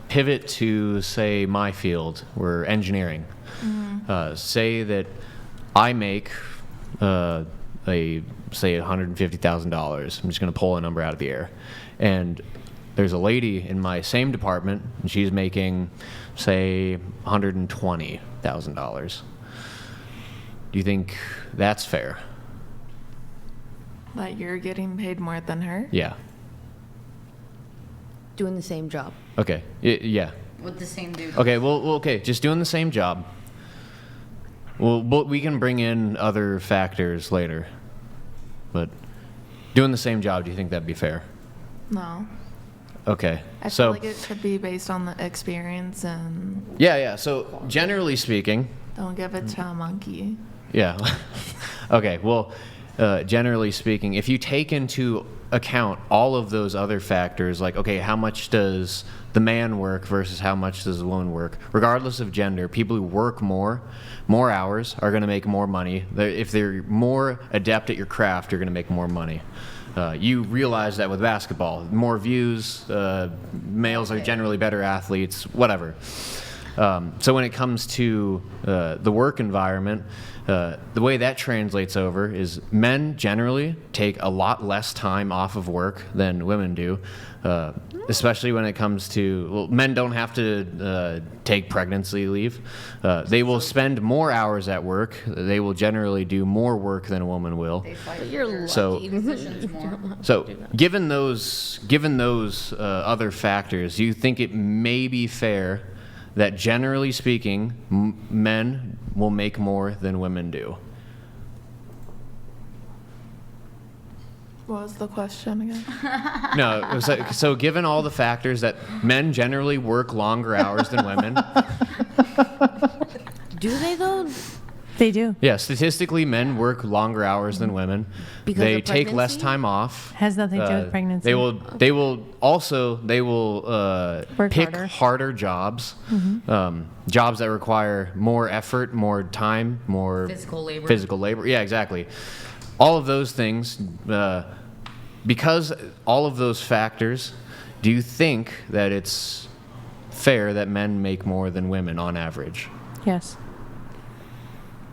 pivot to, say, my field, we're engineering. Say that I make, say $150,000. I'm just going to pull a number out of the air. And there's a lady in my same department, and she's making, say, $120,000. Do you think that's fair? That you're getting paid more than her? Yeah. Doing the same job. Okay. Yeah. With the same dude. Okay. Well, okay. Just doing the same job. Well, but we can bring in other factors later. But doing the same job, do you think that'd be fair? No. Okay. I feel like it should be based on the experience and Yeah. So generally speaking, don't give it to a monkey. yeah. Okay. Well, generally speaking, if you take into account all of those other factors, like, okay, how much does the man work versus how much does the woman work? Regardless of gender, people who work more hours are going to make more money. If they're more adept at your craft, you're going to make more money. You realize that with basketball. More views, males are generally better athletes, whatever. So when it comes to the work environment, the way that translates over is men generally take a lot less time off of work than women do, especially when it comes to, well, men don't have to take pregnancy leave. They will spend more hours at work. They will generally do more work than a woman will. You're lucky. So given those other factors, do you think it may be fair that generally speaking, men will make more than women do? What was the question again? No, so given all the factors that men generally work longer hours than women. Do they though? They do. Yeah, statistically, men work longer hours than women. Because they of take less pregnancy? time off. Has nothing to do with pregnancy. They will Work pick harder. harder jobs, jobs that require more effort, more time, more Physical labor. Yeah, exactly. All of those things, because all of those factors, do you think that it's fair that men make more than women on average? Yes.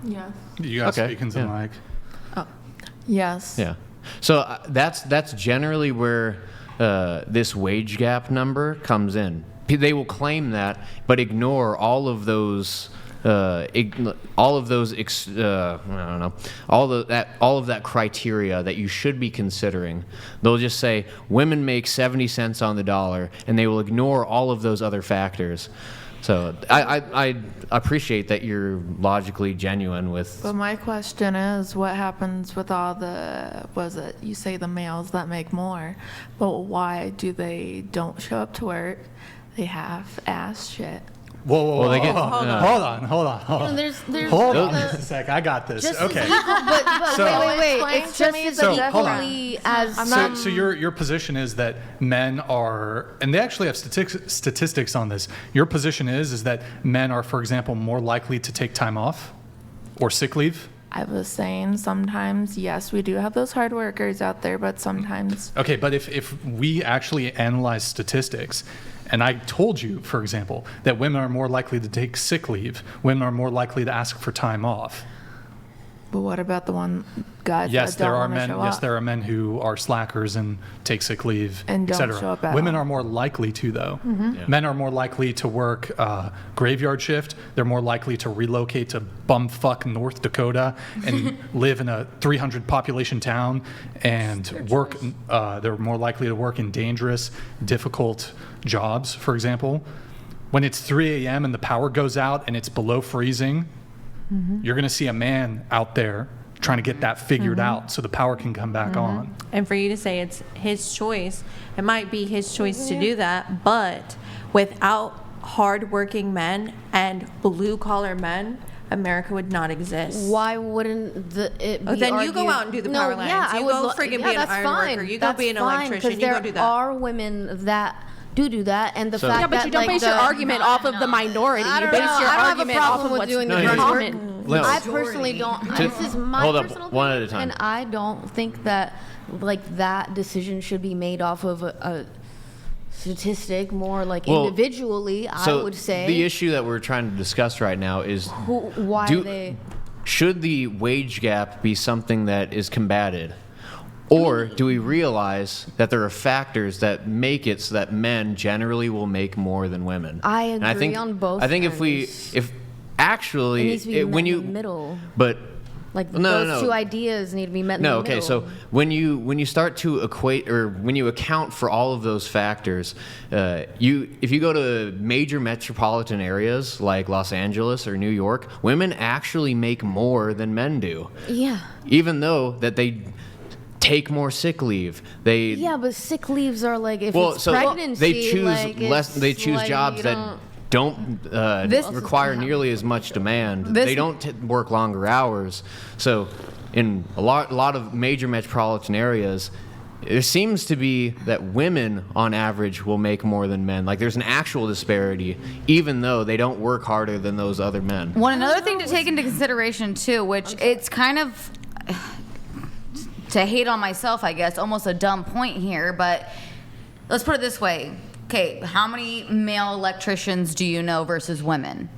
Yes. You guys Okay, speaking to yeah. the mic. Yes. Yeah. So that's generally where this wage gap number comes in. They will claim that, but ignore all of those, all of that criteria that you should be considering. They'll just say women make 70 cents on the dollar, and they will ignore all of those other factors. So I appreciate that you're logically genuine with. But my question is, what happens with all you say the males that make more, but why do they don't show up to work? They half-ass shit. Whoa, Well, they get- hold on. There's Hold on just a sec. I got this. just Okay. as equal, but So- wait. Explain It's to just me as the equally as So your position is that men are, and they actually have statistics on this. Your position is that men are, for example, more likely to take time off or sick leave? I was saying sometimes, yes, we do have those hard workers out there, but sometimes Okay, but if we actually analyze statistics, and I told you, for example, that women are more likely to take sick leave, women are more likely to ask for time off. But what about the guys Yes, that don't there are want to men. show Yes, up? there are men who are slackers and take sick leave, And don't etc. show up at Women all. are more likely to, though. Yeah. Men are more likely to work graveyard shift. They're more likely to relocate to bumfuck North Dakota and live in a 300 population town and work. They're more likely to work in dangerous, difficult jobs. For example, when it's 3 a.m. and the power goes out and it's below freezing, you're going to see a man out there trying to get that figured out so the power can come back on. And for you to say it's his choice, it might be his choice to do that, but without hardworking men and blue-collar men, America would not exist. why wouldn't it be Then you go argued- out and do the No, power lines. Yeah, You I would go lo- friggin' yeah, be an that's iron fine. worker. You go That's be an fine, electrician. 'cause You go there do that. are women that do that, and the So- fact Yeah, but that you don't like base your the- argument off of the minority. I You don't base know. your I don't have a argument off problem of with what's doing No, the here's- common. No. I personally don't. This is my Hold up, personal one at a opinion, time. and I don't think that like that decision should be made off of a statistic, more like Well, individually, So I would say. the issue that we're trying to discuss right now is Why they. should the wage gap be something that is combated? Or do we realize that there are factors that make it so that men generally will make more than women? I And I agree think, on both I think ends. if actually It needs to be met when in you the middle. but Like no, those two ideas need to be met in no, the okay. middle. So when you start to equate or when you account for all of those factors, if you go to major metropolitan areas like Los Angeles or New York, women actually make more than men do. Yeah. Even though that they take more sick leave, Yeah, but sick leaves are like if it's so pregnancy. they choose like, less. it's They choose like jobs you that don't This- require nearly as much demand. This- They don't work longer hours. So, in a lot of major metropolitan areas, it seems to be that women, on average, will make more than men. Like there's an actual disparity, even though they don't work harder than those other men. Another thing to take into consideration too, which it's kind of to hate on myself, I guess, almost a dumb point here, but let's put it this way. Okay, how many male electricians do you know versus women?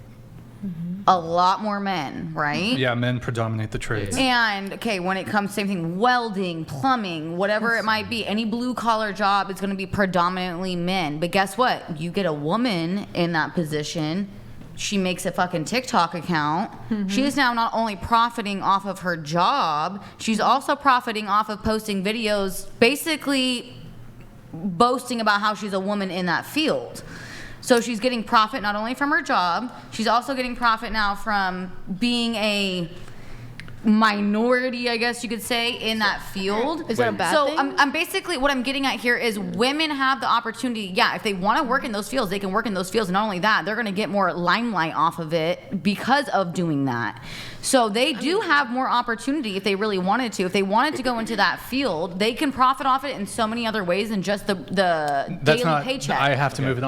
A lot more men, right? Yeah, men predominate the trades. And okay, when it comes to same thing, welding, plumbing, whatever it might be, any blue collar job is going to be predominantly men. But guess what? You get a woman in that position. She makes a fucking TikTok account. She is now not only profiting off of her job, she's also profiting off of posting videos, basically boasting about how she's a woman in that field. So she's getting profit not only from her job, she's also getting profit now from being a minority, I guess you could say, in that field. Is that a bad so thing? I'm basically, what I'm getting at here is women have the opportunity, yeah, if they want to work in those fields, they can work in those fields. And not only that, they're going to get more limelight off of it because of doing that. So they do have more opportunity if they really wanted to. If they wanted to go into that field, they can profit off it in so many other ways than just the That's daily not. paycheck. I have to move it on.